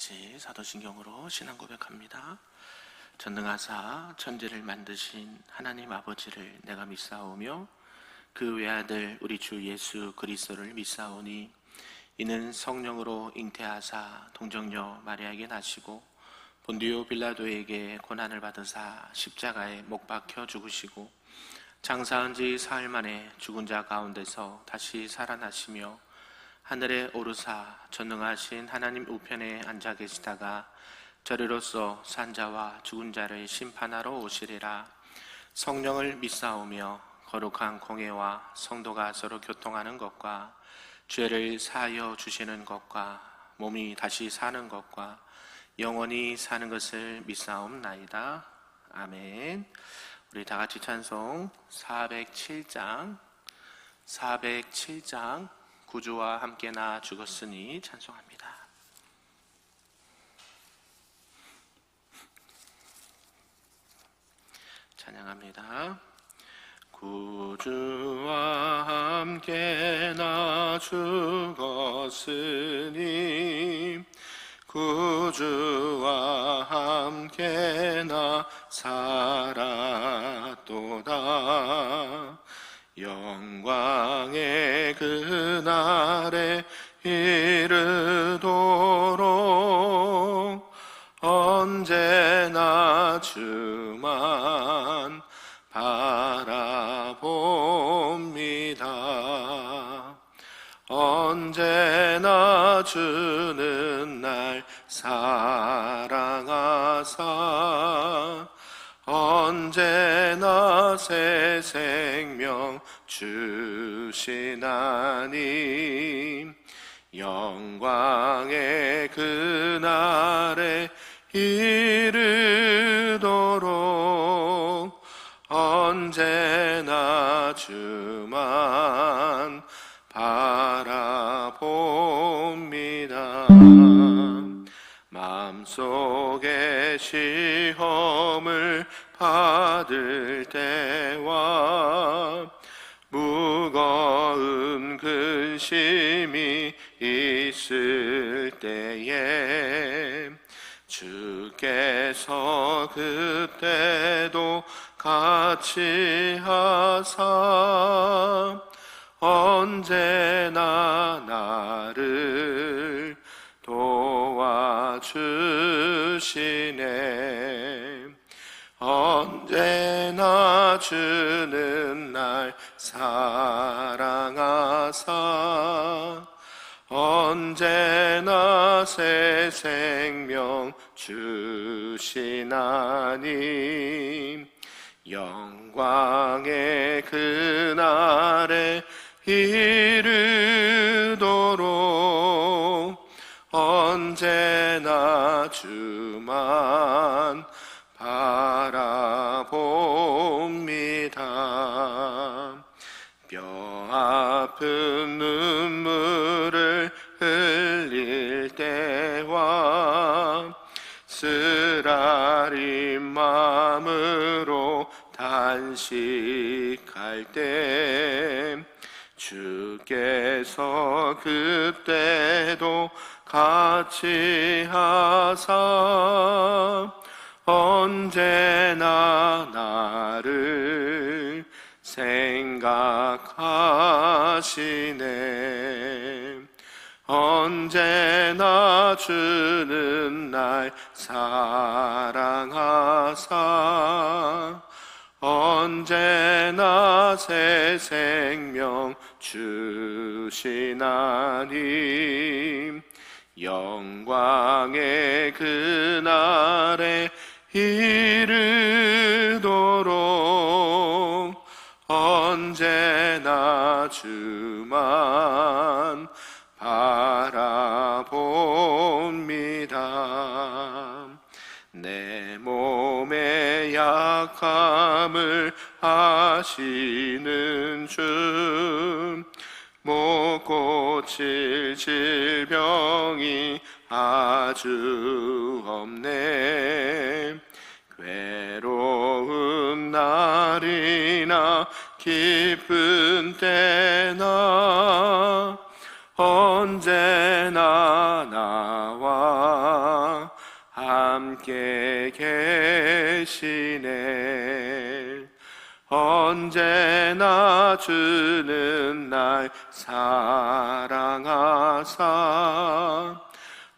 같이 사도신경으로 신앙 고백합니다. 전능하사 천지를 만드신 하나님 아버지를 내가 믿사오며 그 외아들 우리 주 예수 그리스도를 믿사오니 이는 성령으로 잉태하사 동정녀 마리아에게 나시고 본디오 빌라도에게 고난을 받으사 십자가에 못 박혀 죽으시고 장사한 지 사흘 만에 죽은 자 가운데서 다시 살아나시며 하늘에 오르사 전능하신 하나님 우편에 앉아 계시다가 저리로서 산 자와 죽은 자를 심판하러 오시리라. 성령을 믿사오며 거룩한 공회와 성도가 서로 교통하는 것과 죄를 사하여 주시는 것과 몸이 다시 사는 것과 영원히 사는 것을 믿사옵나이다. 아멘. 우리 다 같이 찬송 407장 구주와 함께 나 죽었으니 찬송합니다. 찬양합니다. 구주와 함께 나 죽었으니 구주와 함께 나 살았도다. 영광의 그날에 이르도록 언제나 주만 바라봅니다. 언제나 주는 날 사랑하사 언제나 새 생명 주시나니 영광의 그날에 이르도록 언제나 주만 바라봅니다. 마음속에 시험을 받을 때와 무거운 근심이 있을 때에 주께서 그때도 같이 하사 언제나 나를 도와주시네. 언제나 주는 날 사랑하사 언제나 새 생명 주시나니 영광의 그날에 이르도록 언제나 주만 바라봅니다. 뼈 아픈 눈물을 흘릴 때와 쓰라린 마음으로 단식할 때 주께서 그때도 같이 하사 언제나 나를 생각하시네. 언제나 주는 날 사랑하사 언제나 새 생명 주시나니 영광의 그날에 이르도록 언제나 주만 바라봅니다. 내 몸의 약함을 아시는 주 못 고칠 질병이 아주 없네. 괴로운 날이나 기쁜 때나 언제나 나와 함께 계시네. 언제나 주는 날 사랑하사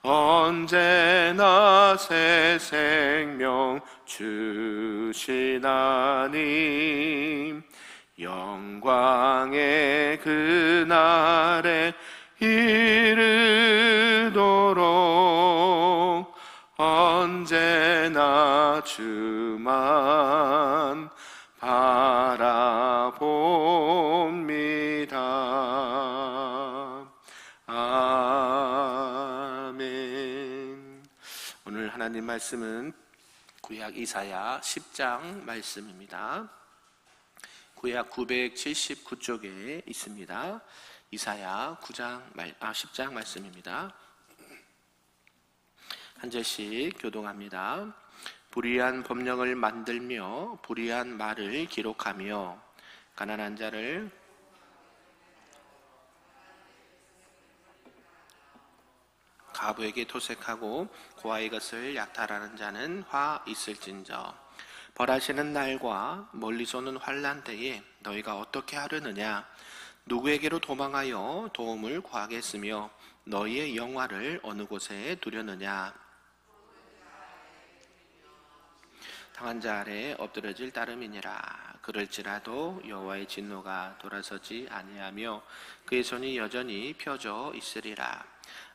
언제나 새 생명 주시나니 영광의 그날에 이르도록 언제나 주만 바라봅니다. 아멘. 오늘 하나님 말씀은 구약 이사야 10장 말씀입니다. 구약 979쪽에 있습니다. 이사야 10장 말씀입니다. 한 절씩 교독합니다. 불의한 법령을 만들며 불의한 말을 기록하며 가난한 자를 가부에게 토색하고 고아의 것을 약탈하는 자는 화 있을진저. 벌하시는 날과 멀리서 오는 환난 때에 너희가 어떻게 하려느냐? 누구에게로 도망하여 도움을 구하겠으며 너희의 영화를 어느 곳에 두려느냐? 당한 자 아래 엎드러질 따름이니라. 그럴지라도 여호와의 진노가 돌아서지 아니하며 그의 손이 여전히 펴져 있으리라.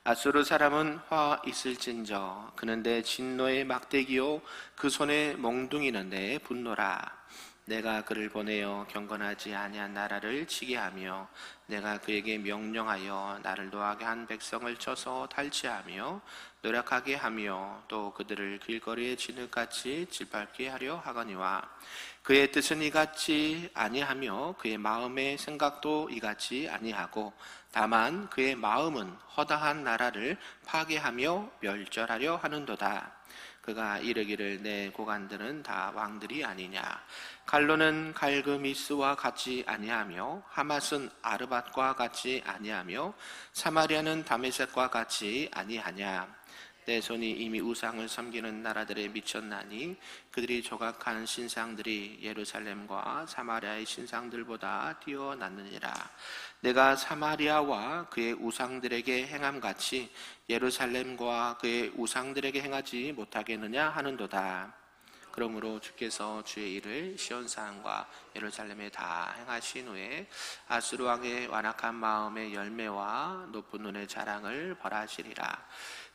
아수르 사람은 화 있을진저. 그는 내 진노의 막대기요 그 손에 몽둥이는 내 분노라. 내가 그를 보내어 경건하지 아니한 나라를 치게 하며 내가 그에게 명령하여 나를 노하게 한 백성을 쳐서 탈취하며 노력하게 하며 또 그들을 길거리에 진흙같이 짓밟게 하려 하거니와 그의 뜻은 이같이 아니하며 그의 마음의 생각도 이같이 아니하고 다만 그의 마음은 허다한 나라를 파괴하며 멸절하려 하는도다. 그가 이르기를 내 고관들은 다 왕들이 아니냐. 갈로는 갈그미스와 같이 아니하며 하맛은 아르밧과 같이 아니하며 사마리아는 다메섹과 같이 아니하냐. 내 손이 이미 우상을 섬기는 나라들에 미쳤나니 그들이 조각한 신상들이 예루살렘과 사마리아의 신상들보다 뛰어났느니라. 내가 사마리아와 그의 우상들에게 행함같이 예루살렘과 그의 우상들에게 행하지 못하겠느냐 하는도다. 그러므로 주께서 주의 일을 시온산과 예루살렘에 다 행하신 후에 아수르 왕의 완악한 마음의 열매와 높은 눈의 자랑을 벌하시리라.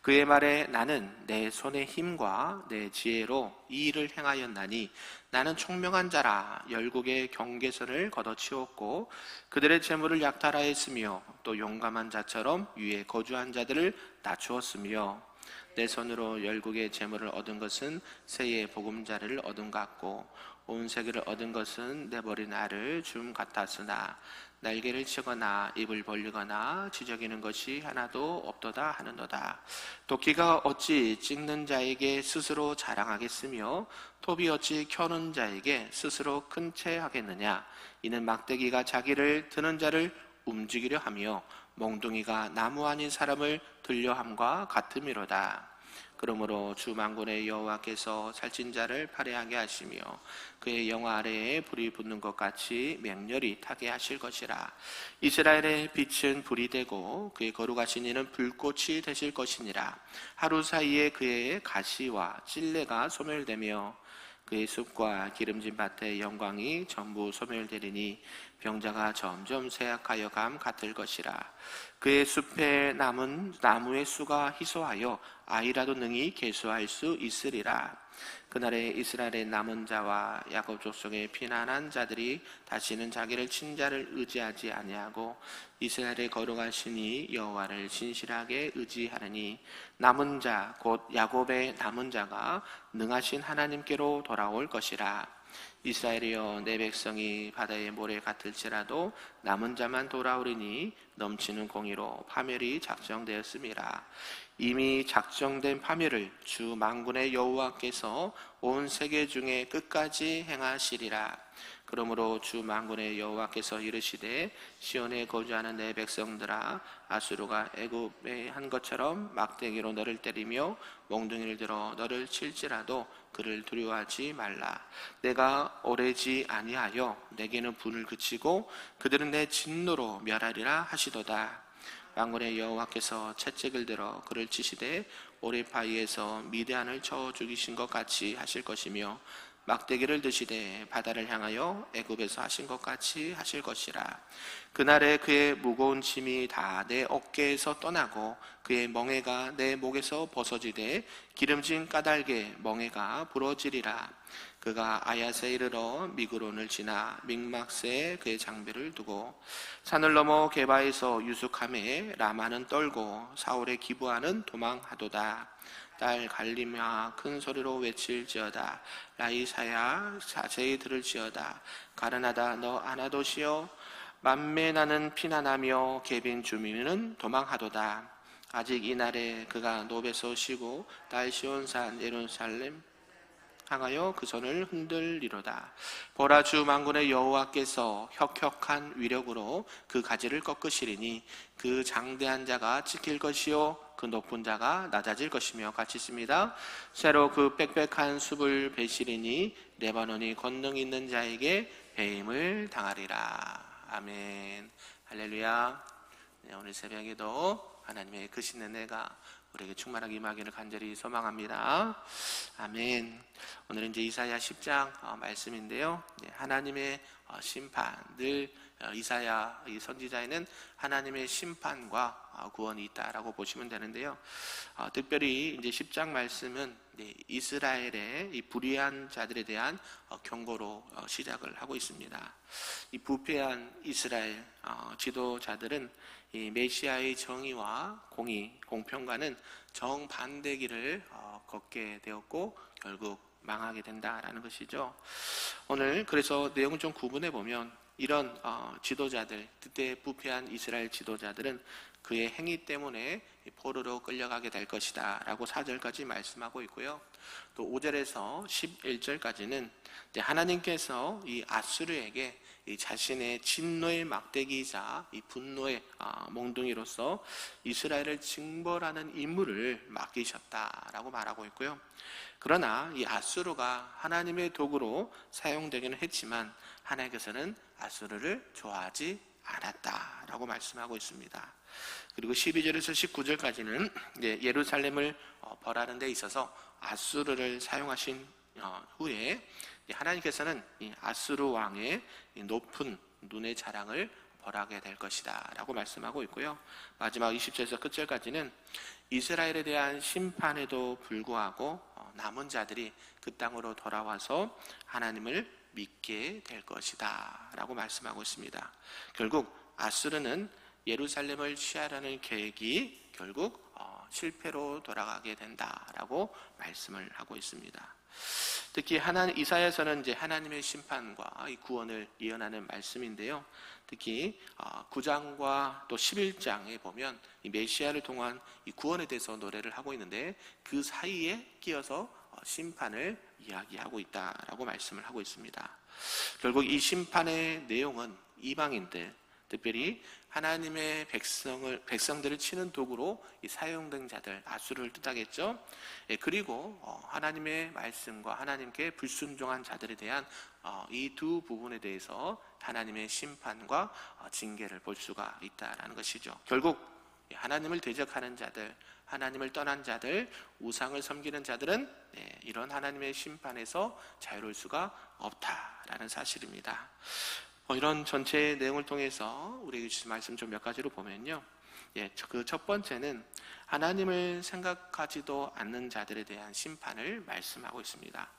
그의 말에 나는 내 손의 힘과 내 지혜로 이 일을 행하였나니 나는 총명한 자라. 열국의 경계선을 걷어치웠고 그들의 재물을 약탈하였으며 또 용감한 자처럼 위에 거주한 자들을 낮추었으며 내 손으로 열국의 재물을 얻은 것은 새의 보금자리를 얻은 것 같고 온 세계를 얻은 것은 내버린 알을 줌 같았으나 날개를 치거나 입을 벌리거나 지저귀는 것이 하나도 없도다 하는도다. 도끼가 어찌 찍는 자에게 스스로 자랑하겠으며 톱이 어찌 켜는 자에게 스스로 큰 채 하겠느냐. 이는 막대기가 자기를 드는 자를 움직이려 하며 몽둥이가 나무 아닌 사람을 들려함과 같음이로다. 그러므로 주 만군의 여호와께서 살찐 자를 파래하게 하시며 그의 영화 아래에 불이 붙는 것 같이 맹렬히 타게 하실 것이라. 이스라엘의 빛은 불이 되고 그의 거룩하신 이는 불꽃이 되실 것이니라. 하루 사이에 그의 가시와 찔레가 소멸되며 그의 숲과 기름진 밭의 영광이 전부 소멸되리니 병자가 점점 쇠약하여 감 같을 것이라. 그의 숲에 남은 나무의 수가 희소하여 아이라도 능히 계수할 수 있으리라. 그날에 이스라엘의 남은 자와 야곱 족속의 피난한 자들이 다시는 자기를 친 자를 의지하지 아니하고 이스라엘의 거룩하시니 여호와를 진실하게 의지하느니 남은 자 곧 야곱의 남은 자가 능하신 하나님께로 돌아올 것이라. 이스라엘이여 내 백성이 바다의 모래 같을지라도 남은 자만 돌아오리니 넘치는 공의로 파멸이 작정되었음이라. 이미 작정된 파멸을 주 만군의 여호와께서 온 세계 중에 끝까지 행하시리라. 그러므로 주 만군의 여호와께서 이르시되 시온에 거주하는 내 백성들아, 아수르가 애굽에 한 것처럼 막대기로 너를 때리며 몽둥이를 들어 너를 칠지라도 그를 두려워하지 말라. 내가 오래지 아니하여 내게는 분을 그치고 그들은 내 진노로 멸하리라 하시도다. 만군의 여호와께서 채찍을 들어 그를 치시되 오레파이에서 미디안을 쳐 죽이신 것 같이 하실 것이며, 막대기를 드시되 바다를 향하여 애굽에서 하신 것 같이 하실 것이라. 그날에 그의 무거운 짐이 다 내 어깨에서 떠나고 그의 멍에가 내 목에서 벗어지되 기름진 까닭에 멍에가 부러지리라. 그가 아야세 이르러 미그론을 지나 믹막스에 그의 장비를 두고 산을 넘어 게바에서 유숙함에 라마는 떨고 사울의 기브아는 도망하도다. 딸 갈림아 큰 소리로 외칠지어다. 라이사야 자세히 들을지어다. 가르나다 너 아나도시여 만매 나는 피난하며 개빈 주민은 도망하도다. 아직 이날에 그가 노베서 쉬고 딸 시온산 예루살렘 향하여 그 손을 흔들리로다. 보라, 주 만군의 여호와께서 혁혁한 위력으로 그 가지를 꺾으시리니 그 장대한 자가 지킬 것이요 그 높은 자가 낮아질 것이며. 같이 있습니다. 새로 그 빽빽한 숲을 베시리니 레바논이 권능 있는 자에게 배임을 당하리라. 아멘. 할렐루야. 네, 오늘 새벽에도 하나님의 크신 은혜가 우리에게 충만하게 임하기를 간절히 소망합니다. 아멘. 오늘은 이제 이사야 10장 말씀인데요. 하나님의 심판, 늘 이사야 이 선지자에는 하나님의 심판과 구원이 있다라고 보시면 되는데요. 특별히 이제 10장 말씀은 이스라엘의 이 불의한 자들에 대한 경고로 시작을 하고 있습니다. 이 부패한 이스라엘 지도자들은 이 메시아의 정의와 공의, 공평과는 정반대 길을 걷게 되었고 결국 망하게 된다라는 것이죠. 오늘 그래서 내용을 좀 구분해 보면 이런 지도자들, 그때 부패한 이스라엘 지도자들은 그의 행위 때문에 포로로 끌려가게 될 것이다 라고 4절까지 말씀하고 있고요. 또 5절에서 11절까지는 하나님께서 이 아수르에게 이 자신의 진노의 막대기이자 이 분노의 몽둥이로서 이스라엘을 징벌하는 임무를 맡기셨다라고 말하고 있고요. 그러나 이 아수르가 하나님의 도구로 사용되기는 했지만 하나님께서는 아수르를 좋아하지 않았다라고 말씀하고 있습니다. 그리고 12절에서 19절까지는 예루살렘을 벌하는 데 있어서 아수르를 사용하신 후에 하나님께서는 이 아수르 왕의 높은 눈의 자랑을 벌하게 될 것이다 라고 말씀하고 있고요. 마지막 20절에서 끝절까지는 이스라엘에 대한 심판에도 불구하고 남은 자들이 그 땅으로 돌아와서 하나님을 믿게 될 것이다 라고 말씀하고 있습니다. 결국 아수르는 예루살렘을 취하려는 계획이 결국 실패로 돌아가게 된다라고 말씀을 하고 있습니다. 특히 이사야서는 이제 하나님의 심판과 이 구원을 예언하는 말씀인데요. 특히 9장과 또 11장에 보면 이 메시아를 통한 이 구원에 대해서 노래를 하고 있는데 그 사이에 끼어서 심판을 이야기하고 있다라고 말씀을 하고 있습니다. 결국 이 심판의 내용은 이방인들, 특별히 하나님의 백성들을 치는 도구로 사용된 자들, 아수르를 뜻하겠죠. 그리고 하나님의 말씀과 하나님께 불순종한 자들에 대한 이 두 부분에 대해서 하나님의 심판과 징계를 볼 수가 있다라는 것이죠. 결국 하나님을 대적하는 자들, 하나님을 떠난 자들, 우상을 섬기는 자들은 이런 하나님의 심판에서 자유로울 수가 없다라는 사실입니다. 이런 전체 내용을 통해서 우리에게 주신 말씀 좀 몇 가지로 보면요. 그 첫 번째는 하나님을 생각하지도 않는 자들에 대한 심판을 말씀하고 있습니다.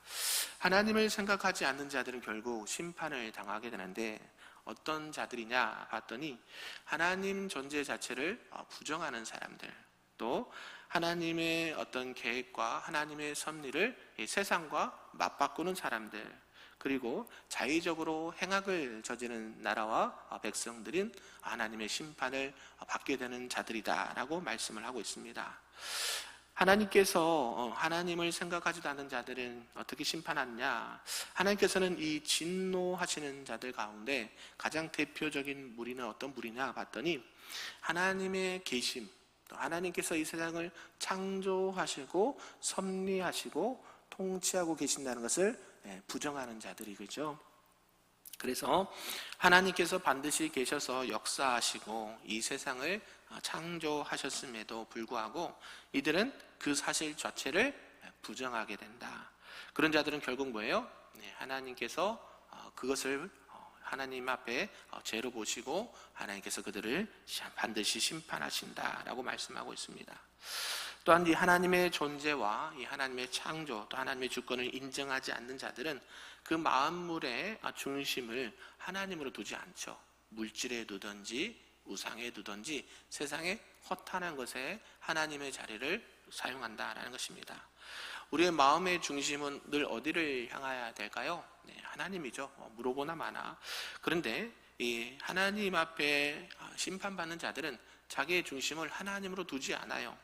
하나님을 생각하지 않는 자들은 결국 심판을 당하게 되는데 어떤 자들이냐 봤더니 하나님 존재 자체를 부정하는 사람들, 또 하나님의 어떤 계획과 하나님의 섭리를 세상과 맞바꾸는 사람들, 그리고 자의적으로 행악을 저지르는 나라와 백성들인 하나님의 심판을 받게 되는 자들이다 라고 말씀을 하고 있습니다. 하나님께서 하나님을 생각하지도 않는 자들은 어떻게 심판하느냐? 하나님께서는 이 진노하시는 자들 가운데 가장 대표적인 무리는 어떤 무리냐 봤더니 하나님의 계심, 또 하나님께서 이 세상을 창조하시고 섭리하시고 통치하고 계신다는 것을 부정하는 자들이, 그죠? 그래서 하나님께서 반드시 계셔서 역사하시고 이 세상을 창조하셨음에도 불구하고 이들은 그 사실 자체를 부정하게 된다. 그런 자들은 결국 뭐예요? 하나님께서 그것을 하나님 앞에 죄로 보시고 하나님께서 그들을 반드시 심판하신다라고 말씀하고 있습니다. 또한 이 하나님의 존재와 이 하나님의 창조, 또 하나님의 주권을 인정하지 않는 자들은 그 마음물의 중심을 하나님으로 두지 않죠. 물질에 두든지 우상에 두든지 세상의 허탄한 것에 하나님의 자리를 사용한다라는 것입니다. 우리의 마음의 중심은 늘 어디를 향해야 될까요? 하나님이죠. 물어보나 마나. 그런데 이 하나님 앞에 심판받는 자들은 자기의 중심을 하나님으로 두지 않아요.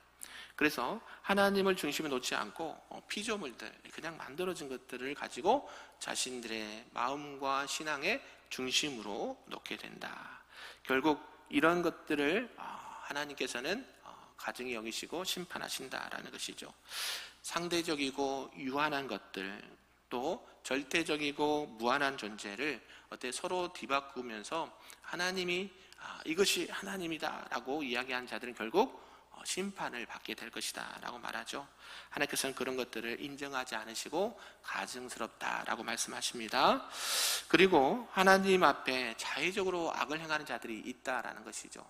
그래서 하나님을 중심에 놓지 않고 피조물들, 그냥 만들어진 것들을 가지고 자신들의 마음과 신앙의 중심으로 놓게 된다. 결국 이런 것들을 하나님께서는 가증히 여기시고 심판하신다라는 것이죠. 상대적이고 유한한 것들, 또 절대적이고 무한한 존재를 서로 뒤바꾸면서 하나님이 이것이 하나님이다 라고 이야기한 자들은 결국 심판을 받게 될 것이다 라고 말하죠. 하나님께서는 그런 것들을 인정하지 않으시고 가증스럽다라고 말씀하십니다. 그리고 하나님 앞에 자의적으로 악을 행하는 자들이 있다라는 것이죠.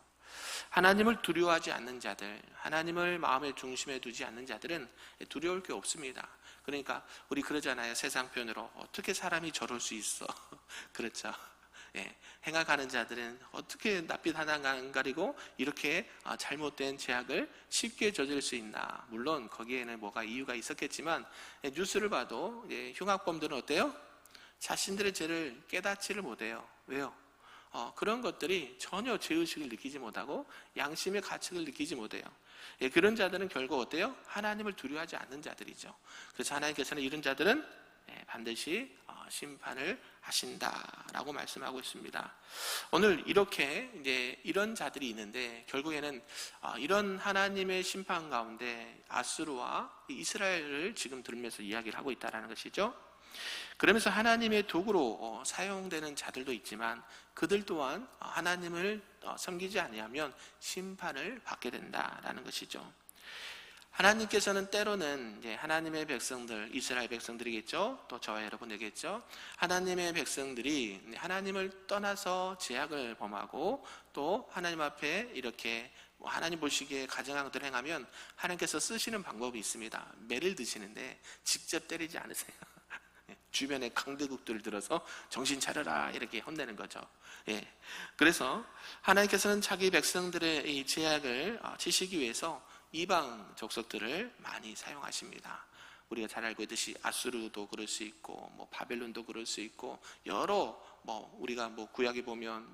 하나님을 두려워하지 않는 자들, 하나님을 마음의 중심에 두지 않는 자들은 두려울 게 없습니다. 그러니까 우리 그러잖아요. 세상 표현으로 어떻게 사람이 저럴 수 있어. 그렇죠. 행악하는 자들은 어떻게 낯빛 하나 안 가리고 이렇게 잘못된 죄악을 쉽게 저지를 수 있나. 물론 거기에는 뭐가 이유가 있었겠지만 뉴스를 봐도 흉악범들은 어때요? 자신들의 죄를 깨닫지를 못해요. 왜요? 그런 것들이 전혀 죄의식을 느끼지 못하고 양심의 가책을 느끼지 못해요. 그런 자들은 결국 어때요? 하나님을 두려워하지 않는 자들이죠. 그래서 하나님께서는 이런 자들은 반드시 심판을 하신다라고 말씀하고 있습니다. 오늘 이렇게 이제 이런 자들이 있는데 결국에는 이런 하나님의 심판 가운데 아수르와 이스라엘을 지금 들으면서 이야기를 하고 있다는 것이죠. 그러면서 하나님의 도구로 사용되는 자들도 있지만 그들 또한 하나님을 섬기지 아니하면 심판을 받게 된다라는 것이죠. 하나님께서는 때로는 이제 하나님의 백성들, 이스라엘 백성들이겠죠. 또 저와 여러분에게겠죠. 하나님의 백성들이 하나님을 떠나서 죄악을 범하고 또 하나님 앞에 이렇게 하나님 보시기에 가증한 것들을 행하면 하나님께서 쓰시는 방법이 있습니다. 매를 드시는데 직접 때리지 않으세요. 주변에 강대국들을 들어서 정신 차려라 이렇게 혼내는 거죠. 그래서 하나님께서는 자기 백성들의 이 죄악을 치시기 위해서 이방 족속들을 많이 사용하십니다. 우리가 잘 알고 있듯이 아수르도 그럴 수 있고 바벨론도 그럴 수 있고 여러 우리가 구약에 보면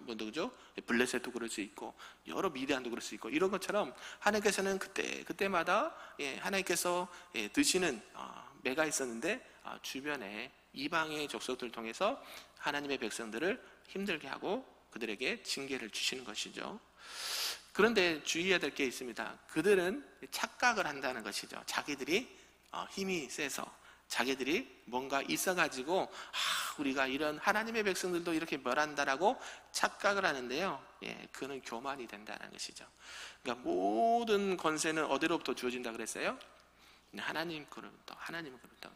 누구죠? 블레셋도 그럴 수 있고 여러 미디안도 그럴 수 있고 이런 것처럼 하나님께서는 그때마다 하나님께서 드시는 매가 있었는데 주변에 이방의 족속들을 통해서 하나님의 백성들을 힘들게 하고 그들에게 징계를 주시는 것이죠. 그런데 주의해야 될 게 있습니다. 그들은 착각을 한다는 것이죠. 자기들이 힘이 세서 자기들이 뭔가 있어가지고 우리가 이런 하나님의 백성들도 이렇게 멸한다라고 착각을 하는데요. 그는 교만이 된다는 것이죠. 그러니까 모든 권세는 어디로부터 주어진다 그랬어요? 하나님으로부터.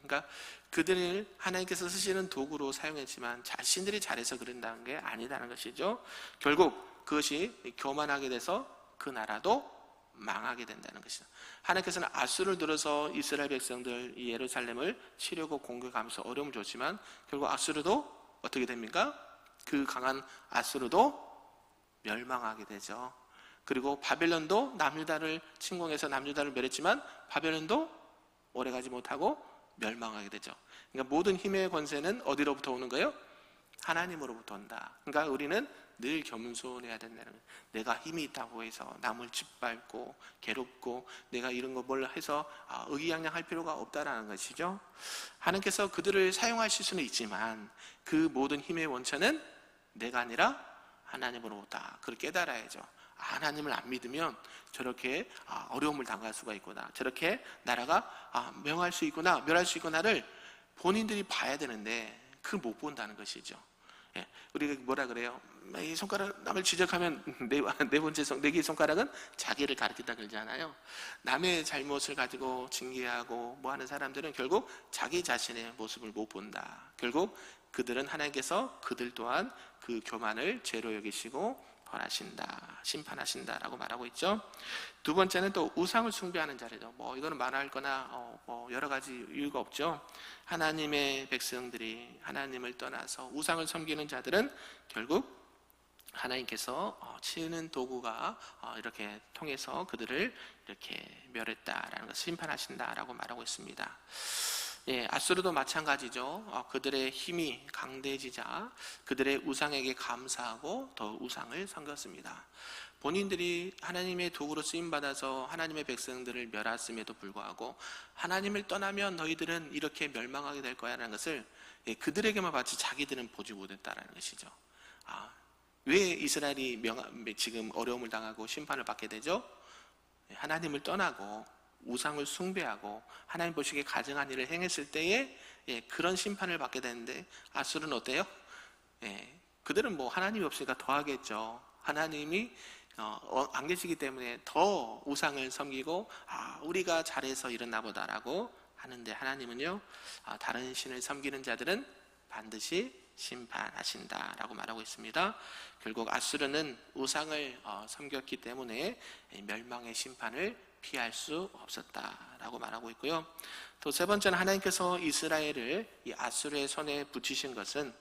그러니까 그들을 하나님께서 쓰시는 도구로 사용했지만 자신들이 잘해서 그런다는 게 아니다는 것이죠. 결국 그것이 교만하게 돼서 그 나라도 망하게 된다는 것이죠. 하나님께서는 아수를 들어서 이스라엘 백성들 이 예루살렘을 치려고 공격하면서 어려움을 줬지만 결국 아수르도 어떻게 됩니까? 그 강한 아수르도 멸망하게 되죠. 그리고 바벨론도 남유다를 침공해서 남유다를 멸했지만 바벨론도 오래가지 못하고 멸망하게 되죠. 그러니까 모든 힘의 권세는 어디로부터 오는 거예요? 하나님으로부터 온다. 그러니까 우리는 늘 겸손해야 된다는 거예요. 내가 힘이 있다고 해서 남을 짓밟고 괴롭고 내가 이런 거 뭘 해서 의기양양할 필요가 없다라는 것이죠. 하나님께서 그들을 사용하실 수는 있지만 그 모든 힘의 원천은 내가 아니라 하나님으로부터 그걸 깨달아야죠. 하나님을 안 믿으면 저렇게 어려움을 당할 수가 있구나, 저렇게 나라가 명할 수 있구나, 멸할 수 있구나를 본인들이 봐야 되는데 그걸 못 본다는 것이죠. 예, 우리가 뭐라 그래요? 이 손가락 남을 지적하면 네 번째 네 개의 손가락은 자기를 가리킨다 그러잖아요. 남의 잘못을 가지고 징계하고 뭐 하는 사람들은 결국 자기 자신의 모습을 못 본다. 결국 그들은 하나님께서 그들 또한 그 교만을 죄로 여기시고 벌하신다, 심판하신다라고 말하고 있죠. 두 번째는 또 우상을 숭배하는 자리죠. 뭐 이거는 말할 거나 뭐 여러 가지 이유가 없죠. 하나님의 백성들이 하나님을 떠나서 우상을 섬기는 자들은 결국 하나님께서 치는 도구가 이렇게 통해서 그들을 이렇게 멸했다라는 것을 심판하신다라고 말하고 있습니다. 예, 아수르도 마찬가지죠. 그들의 힘이 강대해지자 그들의 우상에게 감사하고 더 우상을 섬겼습니다. 본인들이 하나님의 도구로 쓰임받아서 하나님의 백성들을 멸했음에도 불구하고 하나님을 떠나면 너희들은 이렇게 멸망하게 될 거야 라는 것을 그들에게만 봤지 자기들은 보지 못했다라는 것이죠. 왜 이스라엘이 지금 어려움을 당하고 심판을 받게 되죠? 하나님을 떠나고 우상을 숭배하고 하나님 보시기에 가증한 일을 행했을 때에 그런 심판을 받게 되는데 아수르는 어때요? 그들은 뭐 하나님이 없으니까 더 하겠죠. 하나님이 안 계시기 때문에 더 우상을 섬기고 우리가 잘해서 이랬나 보다라고 하는데 하나님은요, 다른 신을 섬기는 자들은 반드시 심판하신다라고 말하고 있습니다. 결국 아수르는 우상을 섬겼기 때문에 멸망의 심판을 피할 수 없었다라고 말하고 있고요. 또 세 번째는 하나님께서 이스라엘을 이 아수르의 손에 붙이신 것은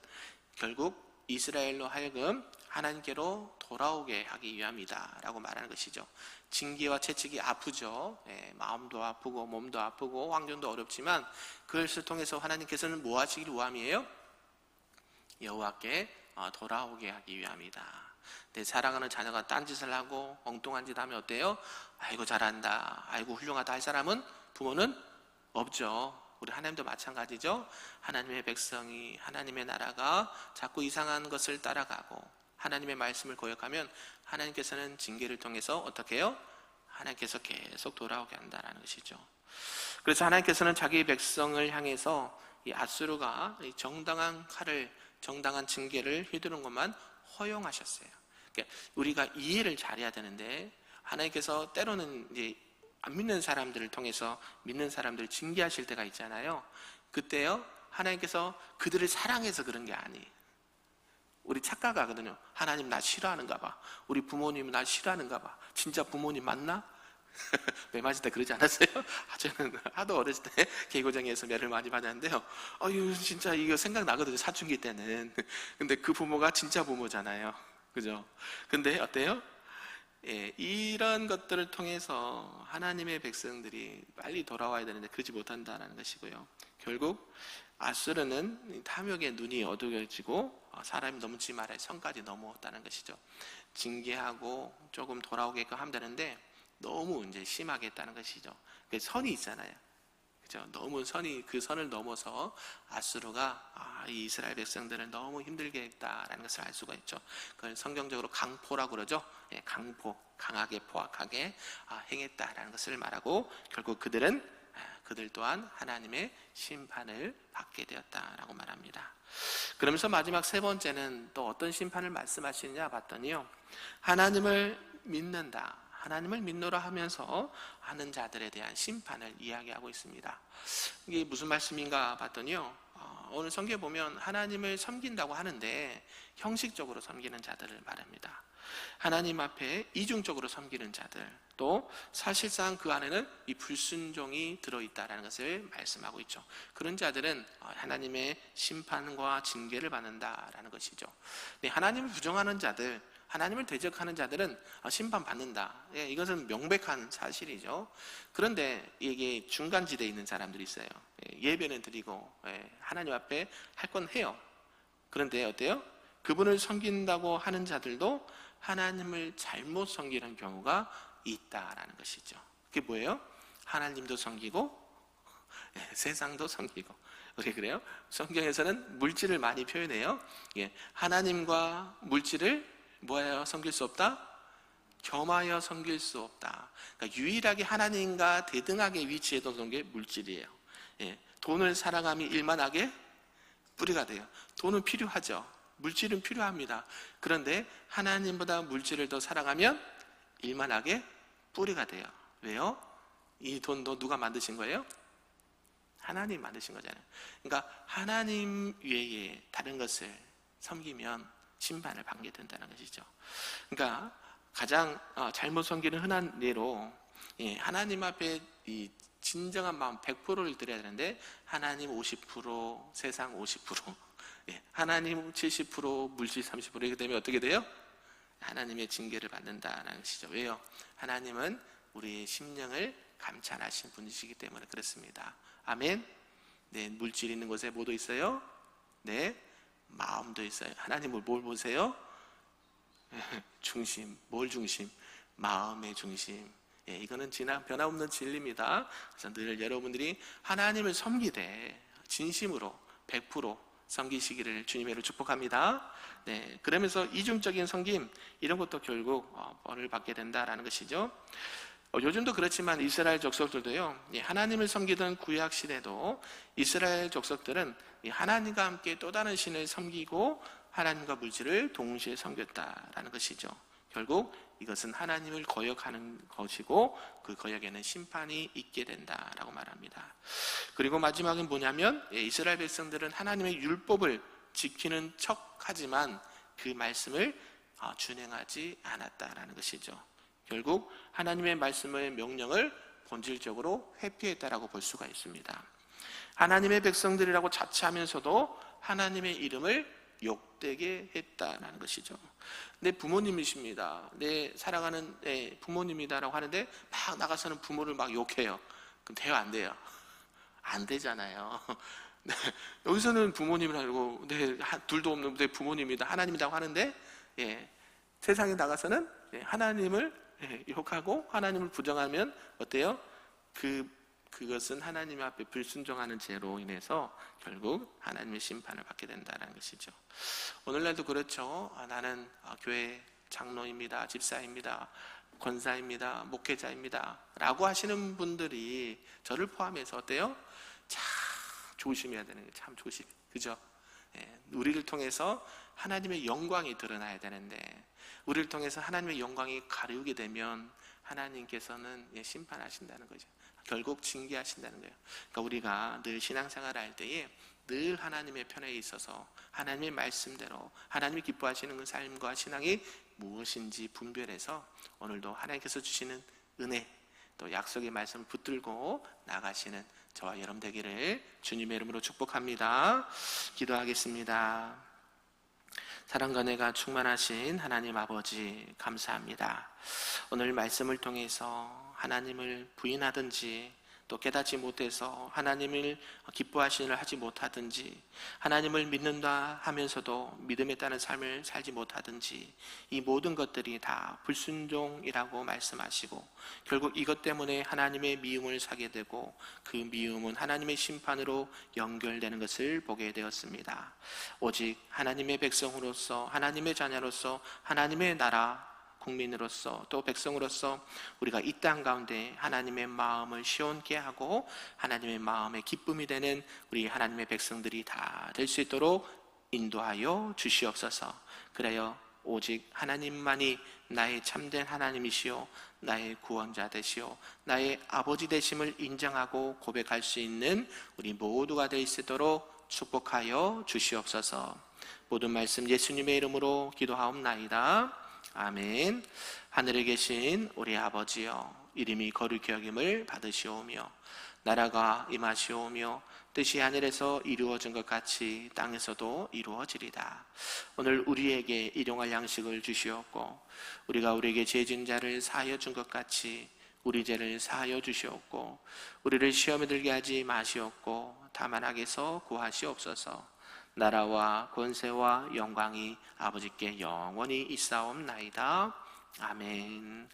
결국 이스라엘로 하여금 하나님께로 돌아오게 하기 위함이다 라고 말하는 것이죠. 징계와 채찍이 아프죠. 마음도 아프고 몸도 아프고 환경도 어렵지만 그것을 통해서 하나님께서는 뭐 하시길 원함이에요? 여호와께 돌아오게 하기 위함이다. 내 사랑하는 자녀가 딴짓을 하고 엉뚱한 짓 하면 어때요? 아이고 잘한다, 아이고 훌륭하다 할 사람은 부모는 없죠. 우리 하나님도 마찬가지죠. 하나님의 백성이, 하나님의 나라가 자꾸 이상한 것을 따라가고 하나님의 말씀을 거역하면 하나님께서는 징계를 통해서 어떻게 해요? 하나님께서 계속 돌아오게 한다는 것이죠. 그래서 하나님께서는 자기 백성을 향해서 이 아수르가 정당한 칼을, 정당한 징계를 휘두른 것만 허용하셨어요. 그러니까 우리가 이해를 잘해야 되는데 하나님께서 때로는 이제 안 믿는 사람들을 통해서 믿는 사람들을 징계하실 때가 있잖아요. 그때요, 하나님께서 그들을 사랑해서 그런 게 아니에요. 우리 착각하거든요. 하나님 나 싫어하는가 봐, 우리 부모님 나 싫어하는가 봐. 진짜 부모님 맞나? 매 맞을 때 그러지 않았어요? 저는 하도 어렸을 때 개고생에서 매를 많이 받았는데요, 진짜 이거 생각나거든요, 사춘기 때는. 근데 그 부모가 진짜 부모잖아요, 그죠? 근데 어때요? 이런 것들을 통해서 하나님의 백성들이 빨리 돌아와야 되는데 그러지 못한다는 것이고요. 결국 아수르는 탐욕의 눈이 어두워지고 사람이 넘지 말아야 선까지 넘어왔다는 것이죠. 징계하고 조금 돌아오게끔 하면 되는데 너무 이제 심하게 했다는 것이죠. 선이 있잖아요, 그죠? 너무 그 선을 넘어서 아수르가 이 이스라엘 백성들을 너무 힘들게 했다라는 것을 알 수가 있죠. 그걸 성경적으로 강포라고 그러죠. 강포, 강하게 포악하게 행했다라는 것을 말하고 결국 그들 또한 하나님의 심판을 받게 되었다라고 말합니다. 그러면서 마지막 세 번째는 또 어떤 심판을 말씀하시느냐 봤더니요, 하나님을 믿는다, 하나님을 믿노라 하면서 하는 자들에 대한 심판을 이야기하고 있습니다. 이게 무슨 말씀인가 봤더니요, 오늘 성경에 보면 하나님을 섬긴다고 하는데 형식적으로 섬기는 자들을 말합니다. 하나님 앞에 이중적으로 섬기는 자들, 또 사실상 그 안에는 이 불순종이 들어있다는 것을 말씀하고 있죠. 그런 자들은 하나님의 심판과 징계를 받는다라는 것이죠. 하나님을 부정하는 자들, 하나님을 대적하는 자들은 심판받는다. 이것은 명백한 사실이죠. 그런데 이게 중간지대에 있는 사람들이 있어요. 예배는 드리고 하나님 앞에 할 건 해요. 그런데 어때요? 그분을 섬긴다고 하는 자들도 하나님을 잘못 섬기는 경우가 있다라는 것이죠. 그게 뭐예요? 하나님도 섬기고 세상도 섬기고. 우리 그래요? 성경에서는 물질을 많이 표현해요. 하나님과 물질을 뭐예요? 섬길 수 없다? 겸하여 섬길 수 없다. 그러니까 유일하게 하나님과 대등하게 위치해 둔 게 물질이에요. 돈을 사랑하면 일만하게 뿌리가 돼요. 돈은 필요하죠. 물질은 필요합니다. 그런데 하나님보다 물질을 더 사랑하면 일만하게 뿌리가 돼요. 왜요? 이 돈도 누가 만드신 거예요? 하나님 만드신 거잖아요. 그러니까 하나님 외에 다른 것을 섬기면 심판을 받게 된다는 것이죠. 그러니까 가장 잘못 섬기는 흔한 예로, 하나님 앞에 이 진정한 마음 100%를 드려야 되는데 하나님 50%, 세상 50%, 하나님 70%, 물질 30% 이렇게 되면 어떻게 돼요? 하나님의 징계를 받는다는 것이죠. 왜요? 하나님은 우리의 심령을 감찰하신 분이시기 때문에 그렇습니다. 아멘. 네, 물질 있는 곳에 뭐도 있어요? 네, 마음도 있어요. 하나님을 뭘 보세요? 중심. 뭘 중심? 마음의 중심. 이거는 변함없는 진리입니다. 그래서 늘 여러분들이 하나님을 섬기되 진심으로 100% 섬기시기를 주님으로 축복합니다. 네, 그러면서 이중적인 섬김, 이런 것도 결국 벌을 받게 된다라는 것이죠. 요즘도 그렇지만 이스라엘 족속들도요, 하나님을 섬기던 구약 시대도 이스라엘 족속들은 하나님과 함께 또 다른 신을 섬기고 하나님과 물질을 동시에 섬겼다라는 것이죠. 결국 이것은 하나님을 거역하는 것이고 그 거역에는 심판이 있게 된다라고 말합니다. 그리고 마지막은 뭐냐면, 이스라엘 백성들은 하나님의 율법을 지키는 척하지만 그 말씀을 준행하지 않았다라는 것이죠. 결국 하나님의 말씀의 명령을 본질적으로 회피했다라고 볼 수가 있습니다. 하나님의 백성들이라고 자처하면서도 하나님의 이름을 욕되게 했다라는 것이죠. 내 부모님이십니다, 내 사랑하는 부모님이다라고 하는데 막 나가서는 부모를 막 욕해요. 그럼 돼요, 안 돼요? 안 되잖아요. 네, 여기서는 부모님이라고, 둘도 없는 내 부모님이다, 하나님이라고 하는데, 세상에 나가서는 하나님을 욕하고 하나님을 부정하면 어때요? 그것은 하나님 앞에 불순종하는 죄로 인해서 결국 하나님의 심판을 받게 된다는 것이죠. 오늘날도 그렇죠. 나는 교회 장로입니다, 집사입니다, 권사입니다, 목회자입니다 라고 하시는 분들이 저를 포함해서 어때요? 참 조심해야 되는 거예요. 참 조심. 그죠? 우리를 통해서 하나님의 영광이 드러나야 되는데, 우리를 통해서 하나님의 영광이 가리우게 되면 하나님께서는 심판하신다는 거죠. 결국 징계하신다는 거예요. 그러니까 우리가 늘 신앙생활을 할 때에 늘 하나님의 편에 있어서 하나님의 말씀대로 하나님이 기뻐하시는 그 삶과 신앙이 무엇인지 분별해서 오늘도 하나님께서 주시는 은혜, 또 약속의 말씀을 붙들고 나가시는 저와 여러분 되기를 주님의 이름으로 축복합니다. 기도하겠습니다. 사랑과 은혜가 충만하신 하나님 아버지, 감사합니다. 오늘 말씀을 통해서 하나님을 부인하든지 또 깨닫지 못해서 하나님을 기뻐하시는 일을 하지 못하든지, 하나님을 믿는다 하면서도 믿음에 따른 삶을 살지 못하든지, 이 모든 것들이 다 불순종이라고 말씀하시고 결국 이것 때문에 하나님의 미움을 사게 되고 그 미움은 하나님의 심판으로 연결되는 것을 보게 되었습니다. 오직 하나님의 백성으로서, 하나님의 자녀로서, 하나님의 나라 국민으로서 또 백성으로서 우리가 이 땅 가운데 하나님의 마음을 시원케 하고 하나님의 마음의 기쁨이 되는 우리 하나님의 백성들이 다 될 수 있도록 인도하여 주시옵소서. 그래요, 오직 하나님만이 나의 참된 하나님이시오, 나의 구원자 되시오, 나의 아버지 되심을 인정하고 고백할 수 있는 우리 모두가 될 수 있도록 축복하여 주시옵소서. 모든 말씀 예수님의 이름으로 기도하옵나이다. 아멘. 하늘에 계신 우리 아버지여, 이름이 거룩히 여김을 받으시오며 나라가 임하시오며 뜻이 하늘에서 이루어진 것 같이 땅에서도 이루어지리다. 오늘 우리에게 일용할 양식을 주시옵고 우리가 우리에게 죄진 자를 사하여 준 것 같이 우리 죄를 사하여 주시옵고 우리를 시험에 들게 하지 마시옵고 다만 악에서 구하시옵소서. 나라와 권세와 영광이 아버지께 영원히 있사옵나이다. 아멘.